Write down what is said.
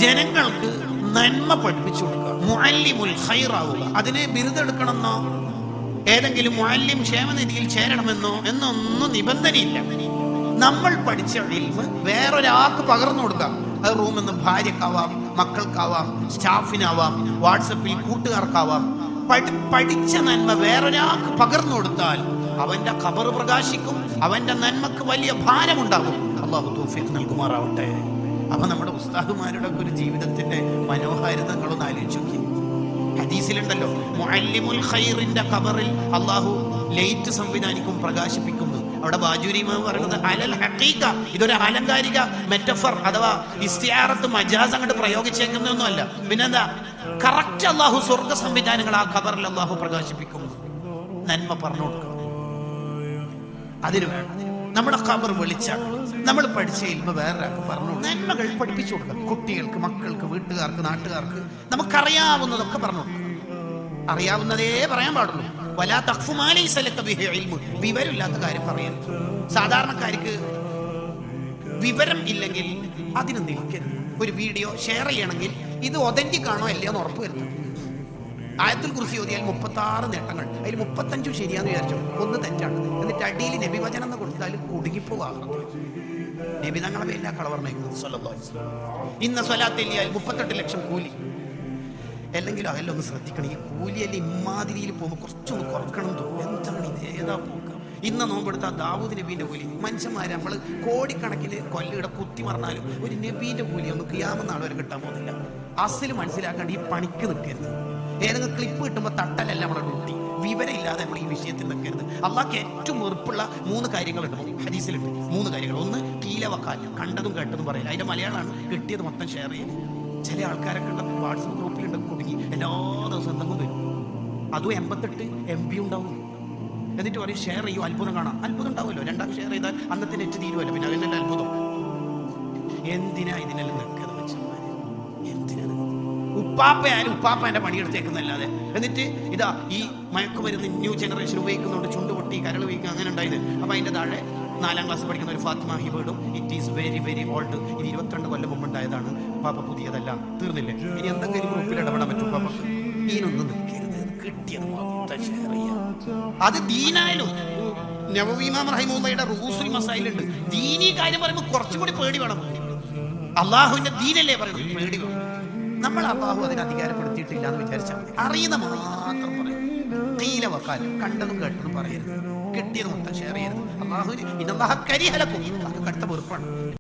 ജനങ്ങൾക്ക് നന്മ പഠിപ്പിച്ചു കൊടുക്കുക, മുഅല്ലിമുൽ ഖൈറാവുക. അതിനെ ബിരുദെടുക്കണമെന്നോ ഏതെങ്കിലും മുഅല്ലിം ക്ഷേമനിധിയിൽ ചേരണമെന്നോ എന്നൊന്നും നിബന്ധനയില്ല. നമ്മൾ പഠിച്ച ഇൽമ് വേറൊരാൾക്ക് പകർന്നു കൊടുക്കാം. അത് റൂമിൽ നിന്ന് ഭാര്യക്കാവാം, മക്കൾക്കാവാം, സ്റ്റാഫിനാവാം, വാട്സപ്പിൽ കൂട്ടുകാർക്കാവാം. പഠിച്ച നന്മ വേറൊരാൾക്ക് പകർന്നു കൊടുത്താൽ അവന്റെ ഖബർ പ്രകാശിക്കും, അവന്റെ നന്മക്ക് വലിയ ഭാരമുണ്ടാകും. അല്ലാഹു തൗഫീഖ് നൽകുമാറാവട്ടെ. അപ്പൊ നമ്മുടെ ഉസ്താദുമാരുടെ ഒരു ജീവിതത്തിന്റെ മനോഹാരിതകളൊന്ന് ആലോചിച്ച് നോക്കി. ഹദീസിലുണ്ടല്ലോ, മുഅല്ലിമുൽ ഖൈറിന്റെ ഖബറിൽ അല്ലാഹു ലൈറ്റ് സംവിധാനിക്കും, പ്രകാശിപ്പിക്കുന്നു. അവിടെ ബാജൂരി ഇമാം പറയുന്നത് അലൽ ഹഖീഖ, ഇതൊരു ആലങ്കാരിക മെറ്റഫർ അഥവാ ഇസ്തിആറത്ത് മജാസ് അങ്ങോട്ട് പ്രയോഗിച്ചേക്കുന്നൊന്നുമല്ല. പിന്നെന്താ, കറക്റ്റ് അല്ലാഹു സ്വർഗ സംവിധാനങ്ങൾ ആ ഖബറിൽ അല്ലാഹു പ്രകാശിപ്പിക്കുന്നു. നന്മ പറഞ്ഞു കൊടുക്കണം. അതിന് വേണം നമ്മുടെ ഖബർ വെളിച്ചാക്കണം. നമ്മൾ പഠിച്ച ഇൽമ വേറൊരാൾക്ക് പറഞ്ഞു, നന്മകൾ പഠിപ്പിച്ചു കൊടുക്കണം. കുട്ടികൾക്ക്, മക്കൾക്ക്, വീട്ടുകാർക്ക്, നാട്ടുകാർക്ക് നമുക്കറിയാവുന്നതൊക്കെ പറഞ്ഞു കൊടുക്കണം. അറിയാവുന്നതേ പറയാൻ പാടുള്ളൂ. വലാ തഖ്ഫു മാ ലൈസ ലക ബിഹി ഇൽമു, വിവരമില്ലാത്ത കാര്യം പറയരുത്. സാധാരണക്കാർക്ക് വിവരം ഇല്ലെങ്കിൽ അതിന് നിൽക്കരുത്. ഒരു വീഡിയോ ഷെയർ ചെയ്യണമെങ്കിൽ ഇത് ഒതന്റിക് ആണോ അല്ലയോ എന്ന് ഉറപ്പ് വരുത്തണം. ആയത്തുൽ കുർസി ഓതിയാൽ 36 നേട്ടങ്ങൾ, അതിൽ 35 ശരിയാന്ന് വിചാരിച്ചു, 1 തെറ്റാണ്. എന്നിട്ട് അടിയിൽ നബി വചനം എന്ന് കൊടുത്താൽ കുടുങ്ങിപ്പോവാറുണ്ട്. നബി തങ്ങളെ പേരിലാ കള പറഞ്ഞേക്കുന്നത് സ്വല്ലല്ലാഹു അലൈഹി വസല്ലം. ഇന്ന സ്വലാത്തില്ലാൽ 38 ലക്ഷം കൂലി. അല്ലെങ്കിലും അതെല്ലാം ഒന്ന് ശ്രദ്ധിക്കണം. ഈ കൂലിയല്ലേ ഇമ്മാതിരിയിൽ പോകുമ്പോൾ കുറച്ചൊന്ന് കുറക്കണം തോന്നും. എന്താണ് ഇത്, ഏതാ പോക്ക്? ഇന്ന് നോമ്പെടുത്ത ദാവൂദ് നബീന്റെ കൂലി. മനുഷ്യന്മാരെ നമ്മൾ കോടിക്കണക്കിന് കൊല്ലിയുടെ കുത്തി മറന്നാലും ഒരു നബീന്റെ കൂലി ഒന്ന് ഖിയാമത്ത് നാൾ വരെ കിട്ടാൻ പോകുന്നില്ല. അസിൽ മനസ്സിലാക്കാണ്ട് ഈ പണിക്ക് നിൽക്കരുത്. ഏതെങ്കിലും ക്ലിപ്പ് കിട്ടുമ്പോൾ തട്ടലല്ല നമ്മുടെ ഡ്യൂട്ടി. വിവരം ഇല്ലാതെ നമ്മൾ ഈ വിഷയത്തിൽ നിൽക്കരുത്. അള്ളാഹ്ക്ക് ഏറ്റവും വെറുപ്പുള്ള 3 കാര്യങ്ങളുണ്ട് ഹദീസിലുണ്ട്. 3 കാര്യങ്ങൾ. ഒന്ന് കീല വക്കാൽ, കണ്ടതും കേട്ടതും പറയില്ല. അതിന്റെ മലയാളമാണ് കിട്ടിയത് മൊത്തം ഷെയർ ചെയ്യുന്നത്. ചില ആൾക്കാരൊക്കെ ഉണ്ട് വാട്സപ്പ് ഗ്രൂപ്പിലുണ്ട്, കുടുങ്ങി എല്ലാ ദിവസവും എന്തെങ്കിലും വരും. അതും 88 MB ഉണ്ടാവും. എന്നിട്ട് പറയും ഷെയർ ചെയ്യും, അത്ഭുതം കാണാം. അത്ഭുതം ഉണ്ടാവുമല്ലോ, 2 ഷെയർ ചെയ്താൽ അന്നത്തെ നെറ്റ് തീരുമല്ലോ. പിന്നെ അതിനെല്ലാം അത്ഭുതം. എന്തിനാ ഇതിനെല്ലാം നിൽക്കുന്നത് വെച്ചാൽ? എന്തിനാ? ഉപ്പാപ്പയായാലും ഉപ്പാപ്പൻ്റെ പണിയെടുത്തേക്കുന്നല്ലാതെ. എന്നിട്ട് ഇതാ ഈ മയക്കുമരുന്ന് ന്യൂ ജനറേഷൻ ഉപയോഗിക്കുന്നുണ്ട്, ചുണ്ടുപൊട്ടി, കരൾ ഉപയോഗിക്കുക, അങ്ങനെ ഉണ്ടായത്. അപ്പൊ അതിന്റെ താഴെ 4ാം ക്ലാസ് പഠിക്കുന്ന ഒരു ഫാത്തിമ ഹിബേഡും it is very very old, ഇത് 22 കൊല്ലം മുമ്പ് ഉണ്ടായതാണ്, ഉപ്പാപ്പ പുതിയതല്ല. തീർന്നില്ലേ? ഇനി എന്തെങ്കിലും ഗ്രൂപ്പിൽ ഇടപെടാൻ പറ്റും ഉപ്പാപ്പക്ക്? ഇതിനൊന്നും നിൽക്കരുത്. കിട്ടിയത് മൊത്തം ഷെയർ ചെയ്യാം. അത് ദീനായാലും നവവി ഇമാം റഹിമഹുള്ളയുടെ റൂസുൽ മസായിലുണ്ട്. ദീനീ കാര്യം പറയുമ്പോൾ കുറച്ചും കൂടി പേടി വേണം. അള്ളാഹുവിന്റെ ദീനല്ലേ പറയുന്നത്, പേടി വേണം. നമ്മൾ അള്ളാഹു അതിന് അധികാരപ്പെടുത്തിയിട്ടില്ല എന്ന് വിചാരിച്ചാൽ മതി. അറിയുന്ന മാത്രം പറയും. നീല വക്കാൽ, കണ്ടതും കേട്ടതും പറയരുത്. കിട്ടിയത് മൊത്തം ഷെയർ ചെയ്യരുത്. അള്ളാഹുവിന് ഇന്നല്ലാഹ കരിഹ ലക്കും, അത് കടുത്ത വെറുപ്പാണ്.